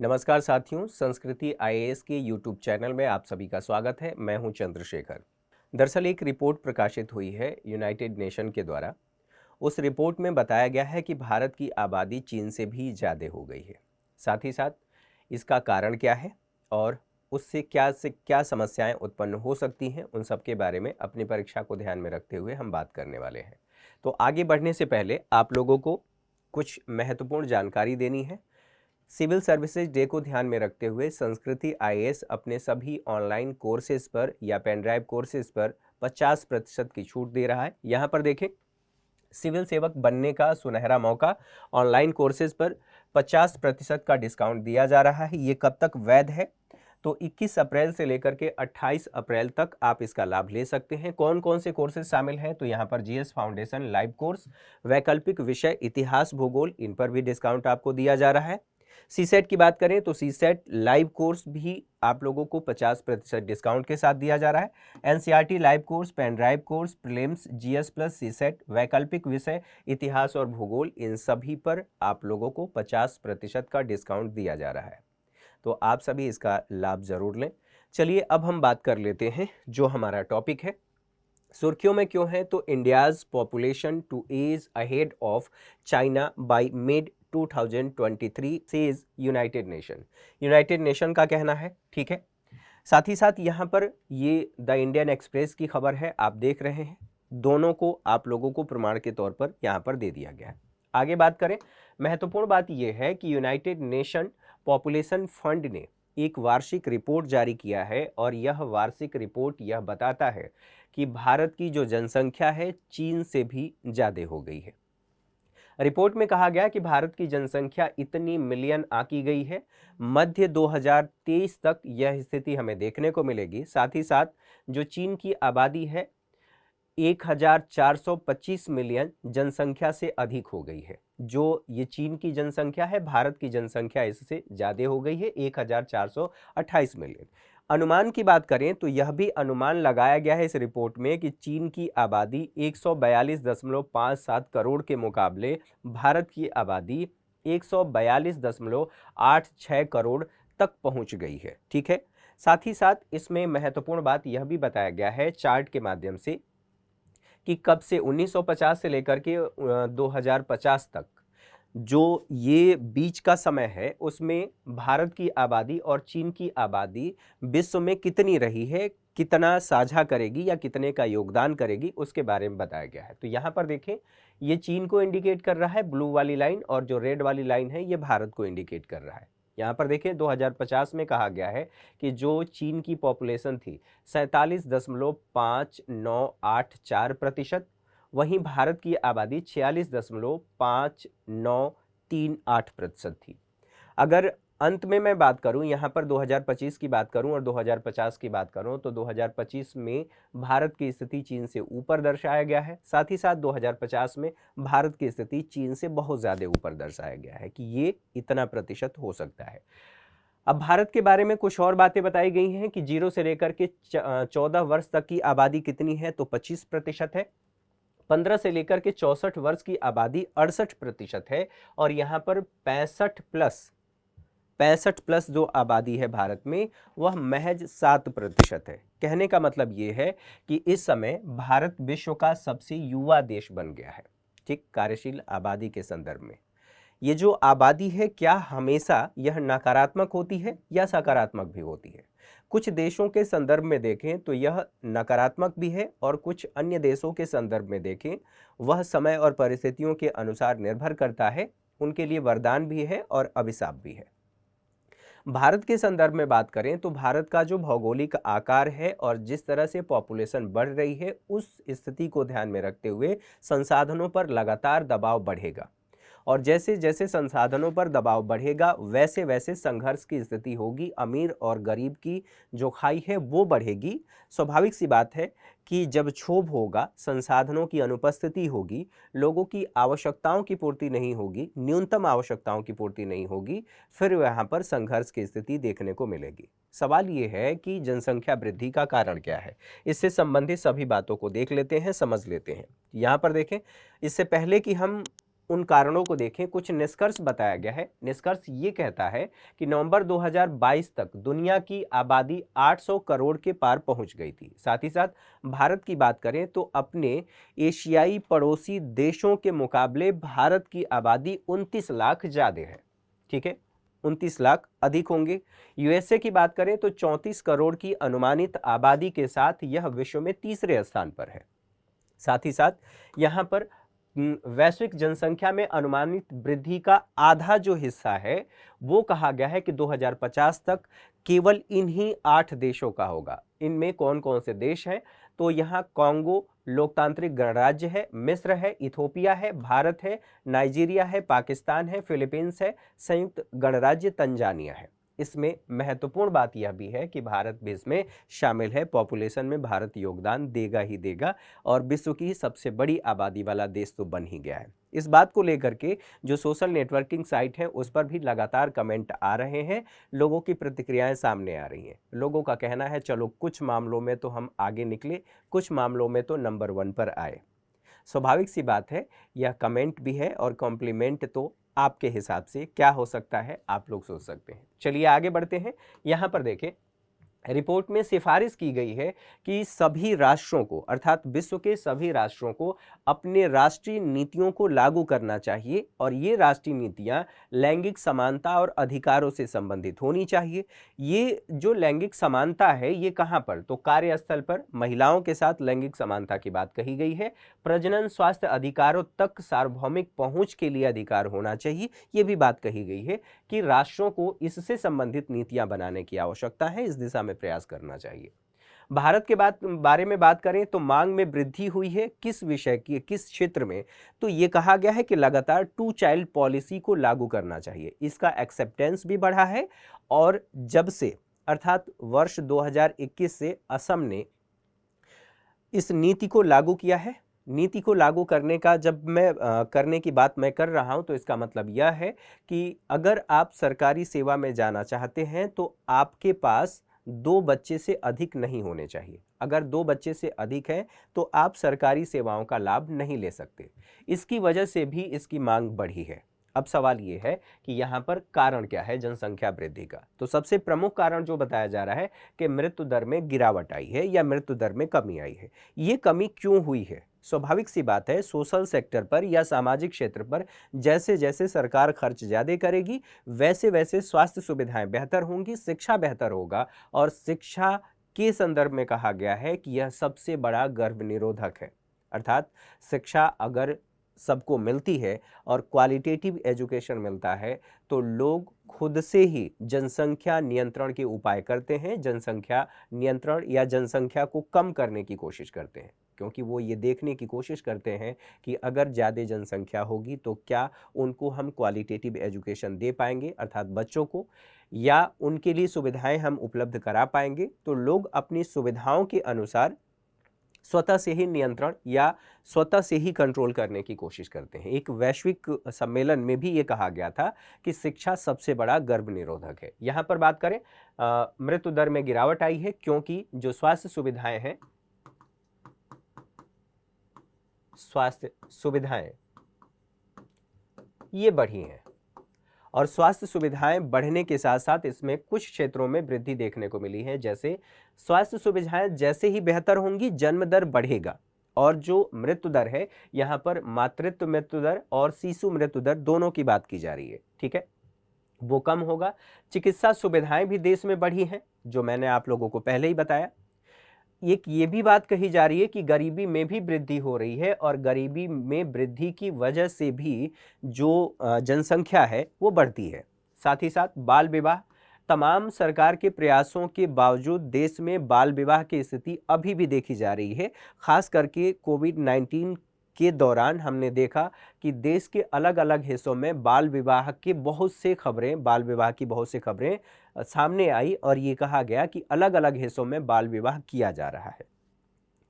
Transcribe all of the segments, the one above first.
नमस्कार साथियों, संस्कृति आईएएस के यूट्यूब चैनल में आप सभी का स्वागत है। मैं हूं चंद्रशेखर। दरअसल एक रिपोर्ट प्रकाशित हुई है यूनाइटेड नेशन के द्वारा। उस रिपोर्ट में बताया गया है कि भारत की आबादी चीन से भी ज़्यादा हो गई है। साथ ही साथ इसका कारण क्या है और उससे क्या समस्याएं उत्पन्न हो सकती हैं, उन सब के बारे में अपनी परीक्षा को ध्यान में रखते हुए हम बात करने वाले हैं। तो आगे बढ़ने से पहले आप लोगों को कुछ महत्वपूर्ण जानकारी देनी है। सिविल सर्विसेज डे को ध्यान में रखते हुए संस्कृति आईएएस अपने सभी ऑनलाइन कोर्सेज पर या पेन ड्राइव कोर्सेज पर 50% की छूट दे रहा है। यहाँ पर देखें, सिविल सेवक बनने का सुनहरा मौका, ऑनलाइन कोर्सेज पर 50% का डिस्काउंट दिया जा रहा है। ये कब तक वैध है? तो 21 अप्रैल से लेकर के 28 अप्रैल तक आप इसका लाभ ले सकते हैं। कौन कौन से कोर्सेज शामिल हैं? तो यहाँ पर जीएस फाउंडेशन लाइव कोर्स, वैकल्पिक विषय इतिहास भूगोल, इन पर भी डिस्काउंट आपको दिया जा रहा है। सीसेट की बात करें तो सीसेट लाइव कोर्स भी आप लोगों को 50% डिस्काउंट के साथ दिया जा रहा है। NCERT live course, pen drive course, prelims, GS plus, CSAT, वैकल्पिक विषय इतिहास और भूगोल, इन सभी पर आप लोगों को 50% का डिस्काउंट दिया जा रहा है। तो आप सभी इसका लाभ जरूर लें। चलिए अब हम बात कर लेते हैं जो हमारा टॉपिक है। सुर्खियों में क्यों है? तो India's population to edge ahead of China by mid 2023 says United Nation. United Nation का कहना है, ठीक है। साथ ही साथ यहाँ पर ये द इंडियन एक्सप्रेस की खबर है, आप देख रहे हैं। दोनों को आप लोगों को प्रमाण के तौर पर यहाँ पर दे दिया गया है। आगे बात करें, महत्वपूर्ण बात यह है कि यूनाइटेड नेशन पॉपुलेशन फंड ने एक वार्षिक रिपोर्ट जारी किया है और यह वार्षिक रिपोर्ट यह बताता है कि भारत की जो जनसंख्या है चीन से भी ज़्यादा हो गई है। रिपोर्ट में कहा गया कि भारत की जनसंख्या इतनी मिलियन आंकी गई है, मध्य 2023 तक यह स्थिति हमें देखने को मिलेगी। साथ ही साथ जो चीन की आबादी है 1425 मिलियन जनसंख्या से अधिक हो गई है। जो ये चीन की जनसंख्या है, भारत की जनसंख्या इससे ज़्यादा हो गई है, 1428 मिलियन। अनुमान की बात करें तो यह भी अनुमान लगाया गया है इस रिपोर्ट में कि चीन की आबादी 142.57 करोड़ के मुकाबले भारत की आबादी 142.86 करोड़ तक पहुंच गई है, ठीक है। साथ ही साथ इसमें महत्वपूर्ण बात यह भी बताया गया है चार्ट के माध्यम से कि कब से 1950 से लेकर के 2050 तक जो ये बीच का समय है उसमें भारत की आबादी और चीन की आबादी विश्व में कितनी रही है, कितना साझा करेगी या कितने का योगदान करेगी, उसके बारे में बताया गया है। तो यहाँ पर देखें, ये चीन को इंडिकेट कर रहा है ब्लू वाली लाइन, और जो रेड वाली लाइन है ये भारत को इंडिकेट कर रहा है। यहाँ पर देखें 2050 में कहा गया है कि जो चीन की पॉपुलेशन थी 47.5984%, वहीं भारत की आबादी 46.5938% थी। अगर अंत में मैं बात करूं, यहाँ पर 2025 की बात करूं और 2050 की बात करूं, तो 2025 में भारत की स्थिति चीन से ऊपर दर्शाया गया है। साथ ही साथ 2050 में भारत की स्थिति चीन से बहुत ज़्यादा ऊपर दर्शाया गया है कि ये इतना प्रतिशत हो सकता है। अब भारत के बारे में कुछ और बातें बताई गई हैं कि 0 से लेकर के 14 वर्ष तक की आबादी कितनी है, तो 25% है। 15 से लेकर के 64 वर्ष की आबादी 68% है। और यहाँ पर 65 प्लस जो आबादी है भारत में वह महज 7% है। कहने का मतलब ये है कि इस समय भारत विश्व का सबसे युवा देश बन गया है, ठीक, कार्यशील आबादी के संदर्भ में। ये जो आबादी है क्या हमेशा यह नकारात्मक होती है या सकारात्मक भी होती है? कुछ देशों के संदर्भ में देखें तो यह नकारात्मक भी है और कुछ अन्य देशों के संदर्भ में देखें वह समय और परिस्थितियों के अनुसार निर्भर करता है, उनके लिए वरदान भी है और अभिशाप भी है। भारत के संदर्भ में बात करें तो भारत का जो भौगोलिक आकार है और जिस तरह से पॉपुलेशन बढ़ रही है उस स्थिति को ध्यान में रखते हुए संसाधनों पर लगातार दबाव बढ़ेगा, और जैसे जैसे संसाधनों पर दबाव बढ़ेगा वैसे वैसे संघर्ष की स्थिति होगी। अमीर और गरीब की जो खाई है वो बढ़ेगी। स्वाभाविक सी बात है कि जब क्षोभ होगा, संसाधनों की अनुपस्थिति होगी, लोगों की आवश्यकताओं की पूर्ति नहीं होगी, न्यूनतम आवश्यकताओं की पूर्ति नहीं होगी, फिर यहाँ पर संघर्ष की स्थिति देखने को मिलेगी। सवाल ये है कि जनसंख्या वृद्धि का कारण क्या है। इससे संबंधित सभी बातों को देख लेते हैं, समझ लेते हैं। यहाँ पर देखें, इससे पहले कि हम उन कारणों को देखें, कुछ निष्कर्ष बताया गया है। निष्कर्ष ये कहता है कि नवंबर 2022 तक दुनिया की आबादी 800 करोड़ के पार पहुंच गई थी। साथ ही साथ भारत की बात करें तो अपने एशियाई पड़ोसी देशों के मुकाबले भारत की आबादी 29 लाख ज्यादा है। ठीक है, 29 लाख अधिक होंगे। यूएसए की बात करें तो 34 करोड़ की अनुमानित आबादी के साथ यह विश्व में तीसरे स्थान पर है। साथ ही साथ यहाँ पर वैश्विक जनसंख्या में अनुमानित वृद्धि का आधा जो हिस्सा है वो कहा गया है कि 2050 तक केवल इन्हीं 8 देशों का होगा। इनमें कौन कौन से देश हैं? तो यहाँ कांगो लोकतांत्रिक गणराज्य है, मिस्र है, इथोपिया है, भारत है, नाइजीरिया है, पाकिस्तान है, फिलीपींस है, संयुक्त गणराज्य तंजानिया है। इसमें महत्वपूर्ण बात यह भी है कि भारत भी इसमें शामिल है। पॉपुलेशन में भारत योगदान देगा ही देगा और विश्व की सबसे बड़ी आबादी वाला देश तो बन ही गया है। इस बात को लेकर के जो सोशल नेटवर्किंग साइट है उस पर भी लगातार कमेंट आ रहे हैं, लोगों की प्रतिक्रियाएं सामने आ रही हैं। लोगों का कहना है चलो कुछ मामलों में तो हम आगे निकले, कुछ मामलों में तो नंबर 1 पर आए। स्वाभाविक सी बात है, यह कमेंट भी है और कॉम्प्लीमेंट तो आपके हिसाब से क्या हो सकता है आप लोग सोच सकते हैं। चलिए आगे बढ़ते हैं। यहाँ पर देखें, रिपोर्ट में सिफारिश की गई है कि सभी राष्ट्रों को अर्थात विश्व के सभी राष्ट्रों को अपने राष्ट्रीय नीतियों को लागू करना चाहिए और ये राष्ट्रीय नीतियां लैंगिक समानता और अधिकारों से संबंधित होनी चाहिए। ये जो लैंगिक समानता है ये कहां पर? तो कार्यस्थल पर महिलाओं के साथ लैंगिक समानता की बात कही गई है। प्रजनन स्वास्थ्य अधिकारों तक सार्वभौमिक पहुंच के लिए अधिकार होना चाहिए, ये भी बात कही गई है कि राष्ट्रों को इससे संबंधित नीतियां बनाने की आवश्यकता है, इस दिशा में प्रयास करना चाहिए। भारत के बारे में बात करें तो मांग में वृद्धि हुई है। किस विषय की, किस क्षेत्र में? तो ये कहा गया है कि लगातार 2 चाइल्ड पॉलिसी को लागू करना चाहिए। इसका एक्सेप्टेंस भी बढ़ा है और जब से अर्थात वर्ष 2021 से असम ने इस नीति को लागू किया है। नीति को लागू करने का जब मैं करने की बात मैं कर रहा हूं तो इसका मतलब यह है कि अगर आप सरकारी सेवा में जाना चाहते हैं तो आपके पास 2 बच्चे से अधिक नहीं होने चाहिए। अगर 2 बच्चे से अधिक है तो आप सरकारी सेवाओं का लाभ नहीं ले सकते। इसकी वजह से भी इसकी मांग बढ़ी है। अब सवाल ये है कि यहाँ पर कारण क्या है जनसंख्या वृद्धि का? तो सबसे प्रमुख कारण जो बताया जा रहा है कि मृत्यु दर में गिरावट आई है या मृत्यु दर में कमी आई है। ये कमी क्यों हुई है? स्वाभाविक सी बात है, सोशल सेक्टर पर या सामाजिक क्षेत्र पर जैसे जैसे सरकार खर्च ज़्यादा करेगी वैसे वैसे स्वास्थ्य सुविधाएं बेहतर होंगी, शिक्षा बेहतर होगा और शिक्षा के संदर्भ में कहा गया है कि यह सबसे बड़ा गर्भ निरोधक है। अर्थात शिक्षा अगर सबको मिलती है और क्वालिटेटिव एजुकेशन मिलता है तो लोग खुद से ही जनसंख्या नियंत्रण के उपाय करते हैं, जनसंख्या नियंत्रण या जनसंख्या को कम करने की कोशिश करते हैं, क्योंकि वो ये देखने की कोशिश करते हैं कि अगर ज़्यादा जनसंख्या होगी तो क्या उनको हम क्वालिटेटिव एजुकेशन दे पाएंगे अर्थात बच्चों को, या उनके लिए सुविधाएं हम उपलब्ध करा पाएंगे। तो लोग अपनी सुविधाओं के अनुसार स्वतः से ही नियंत्रण या स्वतः से ही कंट्रोल करने की कोशिश करते हैं। एक वैश्विक सम्मेलन में भी ये कहा गया था कि शिक्षा सबसे बड़ा गर्भ निरोधक है। यहाँ पर बात करें मृत्यु दर में गिरावट आई है क्योंकि जो स्वास्थ्य सुविधाएं हैं, स्वास्थ्य सुविधाएं ये बढ़ी हैं और स्वास्थ्य सुविधाएं बढ़ने के साथ साथ इसमें कुछ क्षेत्रों में वृद्धि देखने को मिली है। जैसे स्वास्थ्य सुविधाएं जैसे ही बेहतर होंगी जन्म दर बढ़ेगा और जो मृत्यु दर है यहाँ पर मातृत्व मृत्यु दर और शिशु मृत्यु दर दोनों की बात की जा रही है, ठीक है, वो कम होगा। चिकित्सा सुविधाएं भी देश में बढ़ी हैं जो मैंने आप लोगों को पहले ही बताया। एक ये भी बात कही जा रही है कि गरीबी में भी वृद्धि हो रही है और गरीबी में वृद्धि की वजह से भी जो जनसंख्या है वो बढ़ती है। साथ ही साथ बाल विवाह, तमाम सरकार के प्रयासों के बावजूद देश में बाल विवाह की स्थिति अभी भी देखी जा रही है। खास करके कोविड-19 के दौरान हमने देखा कि देश के अलग अलग हिस्सों में बाल विवाह की बहुत सी खबरें सामने आई और ये कहा गया कि अलग अलग हिस्सों में बाल विवाह किया जा रहा है।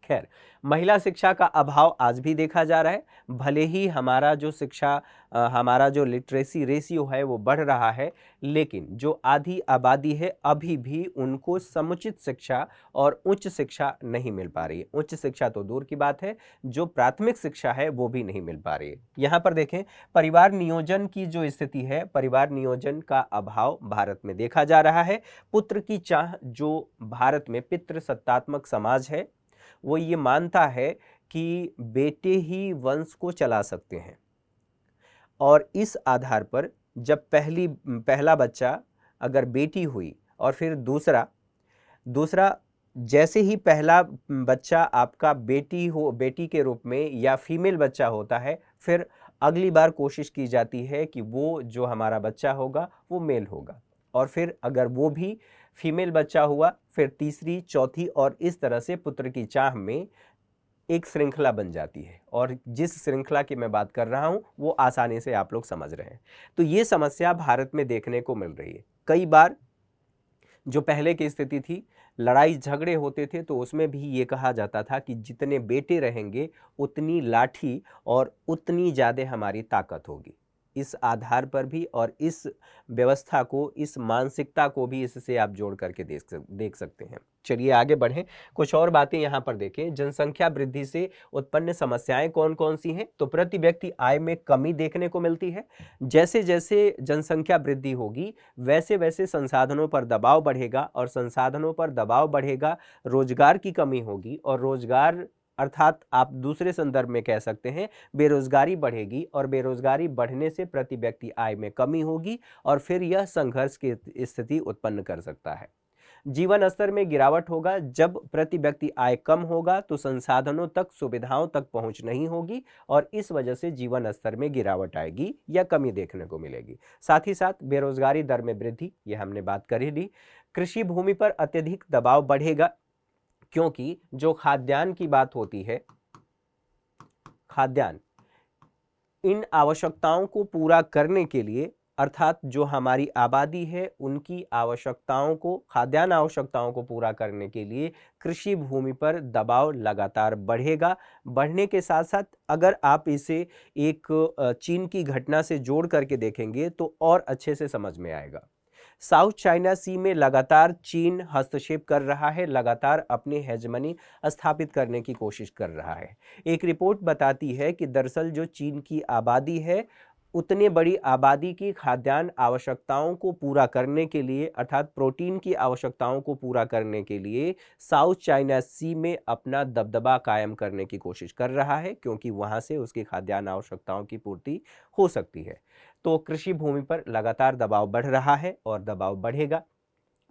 खैर, महिला शिक्षा का अभाव आज भी देखा जा रहा है। भले ही हमारा जो शिक्षा हमारा जो लिटरेसी रेशियो है वो बढ़ रहा है, लेकिन जो आधी आबादी है अभी भी उनको समुचित शिक्षा और उच्च शिक्षा नहीं मिल पा रही है। उच्च शिक्षा तो दूर की बात है, जो प्राथमिक शिक्षा है वो भी नहीं मिल पा रही है। यहाँ पर देखें, परिवार नियोजन की जो स्थिति है, परिवार नियोजन का अभाव भारत में देखा जा रहा है। पुत्र की चाह, जो भारत में पितृसत्तात्मक समाज है, वो ये मानता है कि बेटे ही वंश को चला सकते हैं, और इस आधार पर जब पहला बच्चा अगर बेटी हुई और फिर दूसरा दूसरा जैसे ही पहला बच्चा आपका बेटी के रूप में या फीमेल बच्चा होता है, फिर अगली बार कोशिश की जाती है कि वो जो हमारा बच्चा होगा वो मेल होगा, और फिर अगर वो भी फीमेल बच्चा हुआ, फिर तीसरी, चौथी, और इस तरह से पुत्र की चाह में एक श्रृंखला बन जाती है। और जिस श्रृंखला की मैं बात कर रहा हूं वो आसानी से आप लोग समझ रहे हैं। तो ये समस्या भारत में देखने को मिल रही है। कई बार जो पहले की स्थिति थी, लड़ाई झगड़े होते थे, तो उसमें भी ये कहा जाता था कि जितने बेटे रहेंगे उतनी लाठी और उतनी ज़्यादा हमारी ताकत होगी। इस आधार पर भी और इस व्यवस्था को, इस मानसिकता को भी इससे आप जोड़ करके देख सकते हैं। चलिए आगे बढ़ें, कुछ और बातें यहाँ पर देखें। जनसंख्या वृद्धि से उत्पन्न समस्याएं कौन कौन सी हैं? तो प्रति व्यक्ति आय में कमी देखने को मिलती है। जैसे जैसे जनसंख्या वृद्धि होगी, वैसे वैसे संसाधनों पर दबाव बढ़ेगा, और संसाधनों पर दबाव बढ़ेगा, रोजगार की कमी होगी, और रोजगार अर्थात आप दूसरे संदर्भ में कह सकते हैं बेरोजगारी बढ़ेगी, और बेरोजगारी बढ़ने से प्रति व्यक्ति आय में कमी होगी, और फिर यह संघर्ष की स्थिति उत्पन्न कर सकता है। जीवन स्तर में गिरावट होगा। जब प्रति व्यक्ति आय कम होगा तो संसाधनों तक, सुविधाओं तक पहुंच नहीं होगी, और इस वजह से जीवन स्तर में गिरावट आएगी या कमी देखने को मिलेगी। साथ ही साथ बेरोजगारी दर में वृद्धि, यह हमने बात कर ही ली। कृषि भूमि पर अत्यधिक दबाव बढ़ेगा, क्योंकि जो खाद्यान्न की बात होती है, खाद्यान्न, इन आवश्यकताओं को पूरा करने के लिए, अर्थात जो हमारी आबादी है उनकी आवश्यकताओं को, खाद्यान्न आवश्यकताओं को पूरा करने के लिए कृषि भूमि पर दबाव लगातार बढ़ेगा। बढ़ने के साथ साथ अगर आप इसे एक चीन की घटना से जोड़ करके देखेंगे तो और अच्छे से समझ में आएगा। साउथ चाइना सी में लगातार चीन हस्तक्षेप कर रहा है, लगातार अपनी हेजमनी स्थापित करने की कोशिश कर रहा है। एक रिपोर्ट बताती है कि दरअसल जो चीन की आबादी है, उतने बड़ी आबादी की खाद्यान्न आवश्यकताओं को पूरा करने के लिए, अर्थात प्रोटीन की आवश्यकताओं को पूरा करने के लिए साउथ चाइना सी में अपना दबदबा कायम करने की कोशिश कर रहा है, क्योंकि वहां से उसकी खाद्यान्न आवश्यकताओं की पूर्ति हो सकती है। तो कृषि भूमि पर लगातार दबाव बढ़ रहा है और दबाव बढ़ेगा।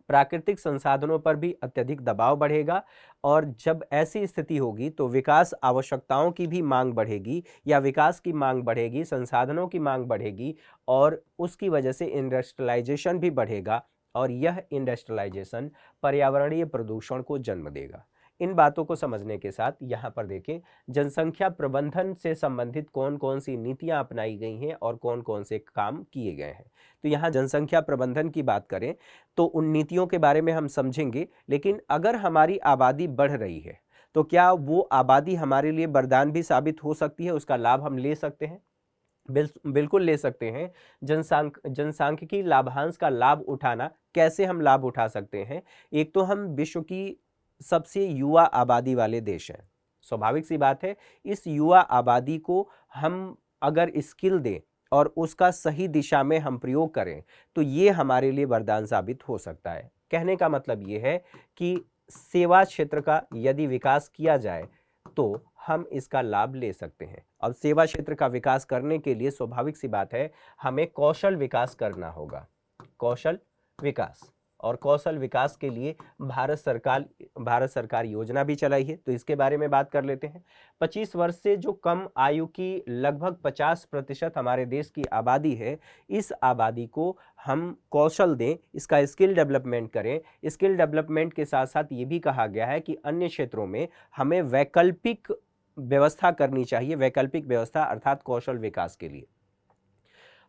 प्राकृतिक संसाधनों पर भी अत्यधिक दबाव बढ़ेगा, और जब ऐसी स्थिति होगी तो विकास आवश्यकताओं की भी मांग बढ़ेगी, या विकास की मांग बढ़ेगी, संसाधनों की मांग बढ़ेगी, और उसकी वजह से इंडस्ट्रियलाइजेशन भी बढ़ेगा, और यह इंडस्ट्रियलाइजेशन पर्यावरणीय प्रदूषण को जन्म देगा। इन बातों को समझने के साथ यहाँ पर देखें, जनसंख्या प्रबंधन से संबंधित कौन कौन सी नीतियाँ अपनाई गई हैं और कौन कौन से काम किए गए हैं। तो यहाँ जनसंख्या प्रबंधन की बात करें तो उन नीतियों के बारे में हम समझेंगे, लेकिन अगर हमारी आबादी बढ़ रही है तो क्या वो आबादी हमारे लिए वरदान भी साबित हो सकती है? उसका लाभ हम ले सकते हैं? बिल्कुल ले सकते हैं। जनसांख्यिकी लाभांश का लाभ उठाना, कैसे हम लाभ उठा सकते हैं? एक तो हम विश्व की सबसे युवा आबादी वाले देश हैं। स्वाभाविक सी बात है, इस युवा आबादी को हम अगर स्किल दें और उसका सही दिशा में हम प्रयोग करें तो ये हमारे लिए वरदान साबित हो सकता है। कहने का मतलब ये है कि सेवा क्षेत्र का यदि विकास किया जाए तो हम इसका लाभ ले सकते हैं। अब सेवा क्षेत्र का विकास करने के लिए स्वाभाविक सी बात है, हमें कौशल विकास करना होगा। कौशल विकास, और कौशल विकास के लिए भारत सरकार योजना भी चलाई है, तो इसके बारे में बात कर लेते हैं। 25 वर्ष से जो कम आयु की लगभग 50% हमारे देश की आबादी है, इस आबादी को हम कौशल दें, इसका स्किल डेवलपमेंट करें। स्किल डेवलपमेंट के साथ साथ ये भी कहा गया है कि अन्य क्षेत्रों में हमें वैकल्पिक व्यवस्था करनी चाहिए। वैकल्पिक व्यवस्था अर्थात कौशल विकास के लिए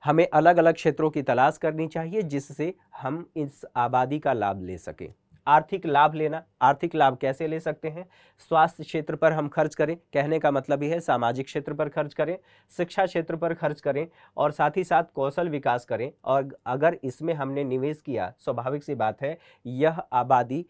हमें अलग अलग क्षेत्रों की तलाश करनी चाहिए, जिससे हम इस आबादी का लाभ ले सकें। आर्थिक लाभ लेना, आर्थिक लाभ कैसे ले सकते हैं? स्वास्थ्य क्षेत्र पर हम खर्च करें, कहने का मतलब यह है सामाजिक क्षेत्र पर खर्च करें, शिक्षा क्षेत्र पर खर्च करें और साथ ही साथ कौशल विकास करें। और अगर इसमें हमने निवेश किया, स्वाभाविक सी बात है यह आबादी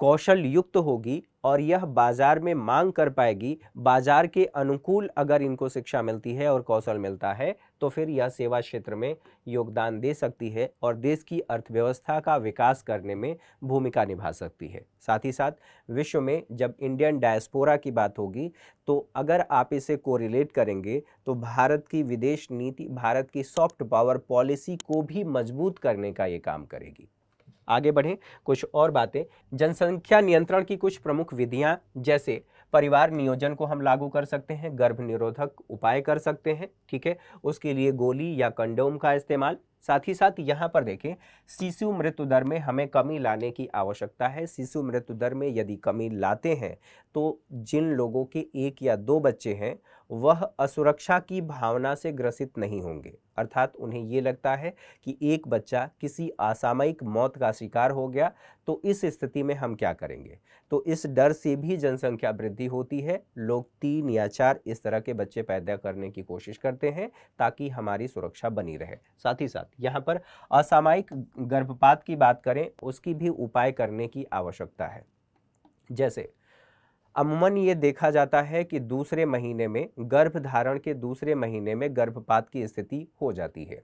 कौशल युक्त होगी और यह बाजार में मांग कर पाएगी। बाजार के अनुकूल अगर इनको शिक्षा मिलती है और कौशल मिलता है तो फिर यह सेवा क्षेत्र में योगदान दे सकती है और देश की अर्थव्यवस्था का विकास करने में भूमिका निभा सकती है। साथ ही साथ विश्व में जब इंडियन डायस्पोरा की बात होगी तो अगर आप इसे कोरिलेट करेंगे तो भारत की विदेश नीति, भारत की सॉफ्ट पावर पॉलिसी को भी मजबूत करने का ये काम करेगी। आगे बढ़ें, कुछ और बातें। जनसंख्या नियंत्रण की कुछ प्रमुख विधियां, जैसे परिवार नियोजन को हम लागू कर सकते हैं, गर्भ निरोधक उपाय कर सकते हैं, ठीक है, उसके लिए गोली या कंडोम का इस्तेमाल। साथ ही साथ यहाँ पर देखें, शिशु मृत्यु दर में हमें कमी लाने की आवश्यकता है। शिशु मृत्यु दर में यदि कमी लाते हैं तो जिन लोगों के 1 या 2 बच्चे हैं वह असुरक्षा की भावना से ग्रसित नहीं होंगे, अर्थात उन्हें ये लगता है कि एक बच्चा किसी असामयिक मौत का शिकार हो गया तो इस स्थिति में हम क्या करेंगे। तो इस डर से भी जनसंख्या वृद्धि होती है। लोग 3 या 4 इस तरह के बच्चे पैदा करने की कोशिश करते हैं ताकि हमारी सुरक्षा बनी रहे। साथ ही साथ यहाँ पर असामयिक गर्भपात की बात करें, उसकी भी उपाय करने की आवश्यकता है। जैसे अमूमन ये देखा जाता है कि दूसरे महीने में, गर्भधारण के दूसरे महीने में गर्भपात की स्थिति हो जाती है।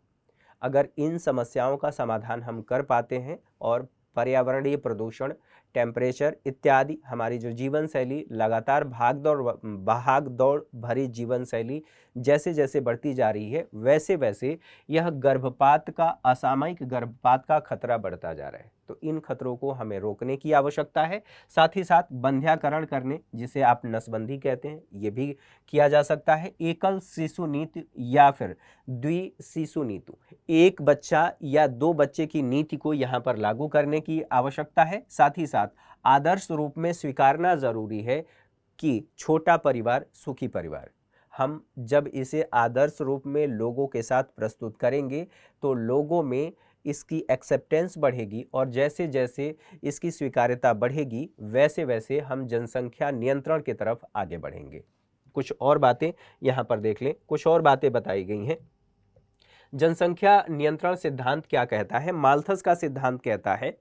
अगर इन समस्याओं का समाधान हम कर पाते हैं और पर्यावरणीय प्रदूषण, टेम्परेचर इत्यादि, हमारी जो जीवन शैली लगातार भाग दौड़ भरी जीवन शैली जैसे जैसे बढ़ती जा रही है, वैसे वैसे यह गर्भपात का, असामयिक गर्भपात का खतरा बढ़ता जा रहा है। तो इन खतरों को हमें रोकने की आवश्यकता है। साथ ही साथ बंध्याकरण करने, जिसे आप नसबंदी कहते हैं, ये भी किया जा सकता है। एकल शिशु नीति या फिर द्विशिशु नीति, 1 बच्चा या 2 बच्चे की नीति को यहाँ पर लागू करने की आवश्यकता है। साथ ही साथ आदर्श रूप में स्वीकारना जरूरी है कि छोटा परिवार सुखी परिवार। हम जब इसे आदर्श रूप में लोगों के साथ प्रस्तुत करेंगे तो लोगों में इसकी एक्सेप्टेंस बढ़ेगी और जैसे जैसे इसकी स्वीकार्यता बढ़ेगी वैसे वैसे हम जनसंख्या नियंत्रण की तरफ आगे बढ़ेंगे। कुछ और बातें यहाँ पर देख लें, कुछ और बातें बताई गई हैं। जनसंख्या नियंत्रण सिद्धांत क्या कहता है? माल्थस का सिद्धांत कहता है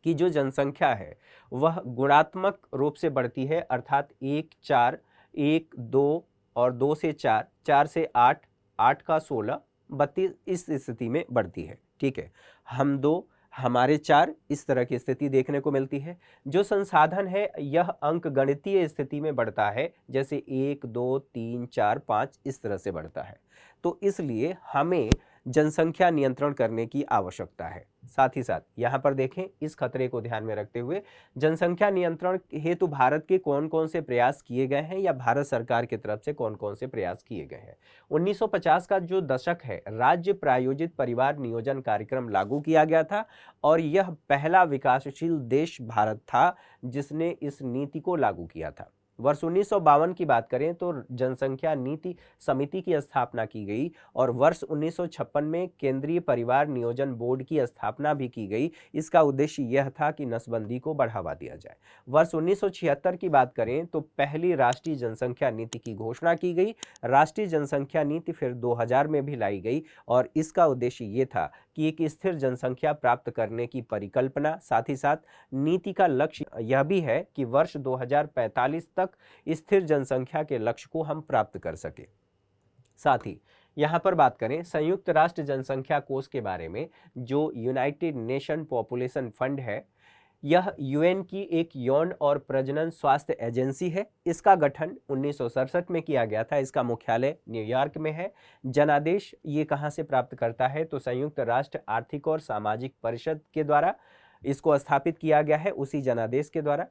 कि जो जनसंख्या है वह गुणात्मक रूप से बढ़ती है, अर्थात 1, 4, 1, 2 और 2 से 4, 4 से 8, 8 का 16, 32 इस स्थिति में बढ़ती है। ठीक है, हम 2, हमारे 4, इस तरह की स्थिति देखने को मिलती है। जो संसाधन है यह अंक गणितीय स्थिति में बढ़ता है, जैसे 1, 2, 3, 4, 5 इस तरह से बढ़ता है। तो इसलिए हमें जनसंख्या नियंत्रण करने की आवश्यकता है। साथ ही साथ यहाँ पर देखें, इस खतरे को ध्यान में रखते हुए जनसंख्या नियंत्रण हेतु भारत के कौन कौन से प्रयास किए गए हैं या भारत सरकार की तरफ से कौन कौन से प्रयास किए गए हैं। 1950 का जो दशक है, राज्य प्रायोजित परिवार नियोजन कार्यक्रम लागू किया गया था और यह पहला विकासशील देश भारत था जिसने इस नीति को लागू किया था। वर्ष 1952 की बात करें तो जनसंख्या नीति समिति की स्थापना की गई और वर्ष 1956 में केंद्रीय परिवार नियोजन बोर्ड की स्थापना भी की गई। इसका उद्देश्य यह था कि नसबंदी को बढ़ावा दिया जाए। वर्ष 1976 की बात करें तो पहली राष्ट्रीय जनसंख्या नीति की घोषणा की गई। राष्ट्रीय जनसंख्या नीति फिर 2000 में भी लाई गई और इसका उद्देश्य ये था कि एक स्थिर जनसंख्या प्राप्त करने की परिकल्पना, साथ ही साथ नीति का लक्ष्य यह भी है कि वर्ष 2045 तक स्थिर जनसंख्या के लक्ष्य को हम प्राप्त कर सके। साथ ही यहाँ पर बात करें संयुक्त राष्ट्र जनसंख्या कोष के बारे में, जो यूनाइटेड नेशन पॉपुलेशन फंड है, यह यूएन की एक यौन और प्रजनन स्वास्थ्य एजेंसी है। इसका गठन 1967 में किया गया था। इसका मुख्यालय न्यूयॉर्क में है। जनादेश ये कहाँ से प्राप्त करता है तो संयुक्त राष्ट्र आर्थिक और सामाजिक परिषद के द्वारा इसको स्थापित किया गया है, उसी जनादेश के द्वारा।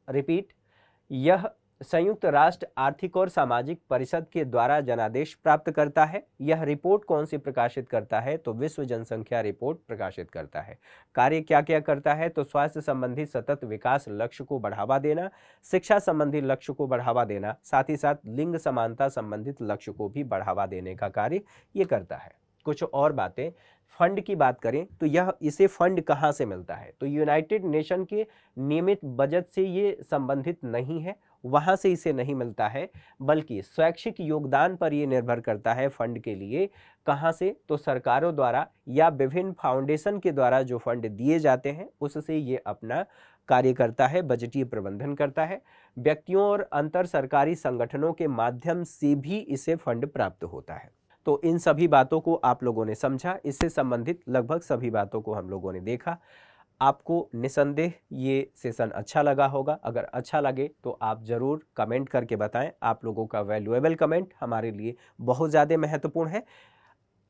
रिपीट, यह संयुक्त राष्ट्र आर्थिक और सामाजिक परिषद के द्वारा जनादेश प्राप्त करता है। यह रिपोर्ट कौन सी प्रकाशित करता है तो विश्व जनसंख्या रिपोर्ट प्रकाशित करता है। कार्य क्या क्या करता है तो स्वास्थ्य संबंधी सतत विकास लक्ष्य को बढ़ावा देना, शिक्षा संबंधी लक्ष्य को बढ़ावा देना, साथ ही साथ लिंग समानता संबंधित लक्ष्य को भी बढ़ावा देने का कार्य ये करता है। कुछ और बातें, फंड की बात करें तो यह इसे फंड कहाँ से मिलता है, तो यूनाइटेड नेशन के नियमित बजट से ये संबंधित नहीं है, वहाँ से इसे नहीं मिलता है, बल्कि स्वैच्छिक योगदान पर ये निर्भर करता है फंड के लिए। कहाँ से, तो सरकारों द्वारा या विभिन्न फाउंडेशन के द्वारा जो फंड दिए जाते हैं उससे ये अपना कार्य करता है, बजटीय प्रबंधन करता है। व्यक्तियों और अंतर सरकारी संगठनों के माध्यम से भी इसे फंड प्राप्त होता है। तो इन सभी बातों को आप लोगों ने समझा, इससे संबंधित लगभग सभी बातों को हम लोगों ने देखा। आपको निसंदेह ये सेशन अच्छा लगा होगा। अगर अच्छा लगे तो आप ज़रूर कमेंट करके बताएं। आप लोगों का वैल्यूएबल कमेंट हमारे लिए बहुत ज़्यादा महत्वपूर्ण है।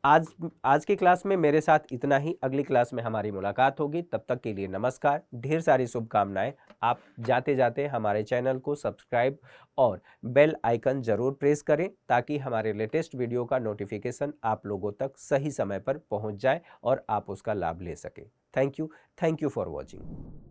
आज की क्लास में मेरे साथ इतना ही। अगली क्लास में हमारी मुलाकात होगी। तब तक के लिए नमस्कार, ढेर सारी शुभकामनाएं। आप जाते जाते हमारे चैनल को सब्सक्राइब और बेल आइकन जरूर प्रेस करें ताकि हमारे लेटेस्ट वीडियो का नोटिफिकेशन आप लोगों तक सही समय पर पहुंच जाए और आप उसका लाभ ले सकें। Thank you for watching.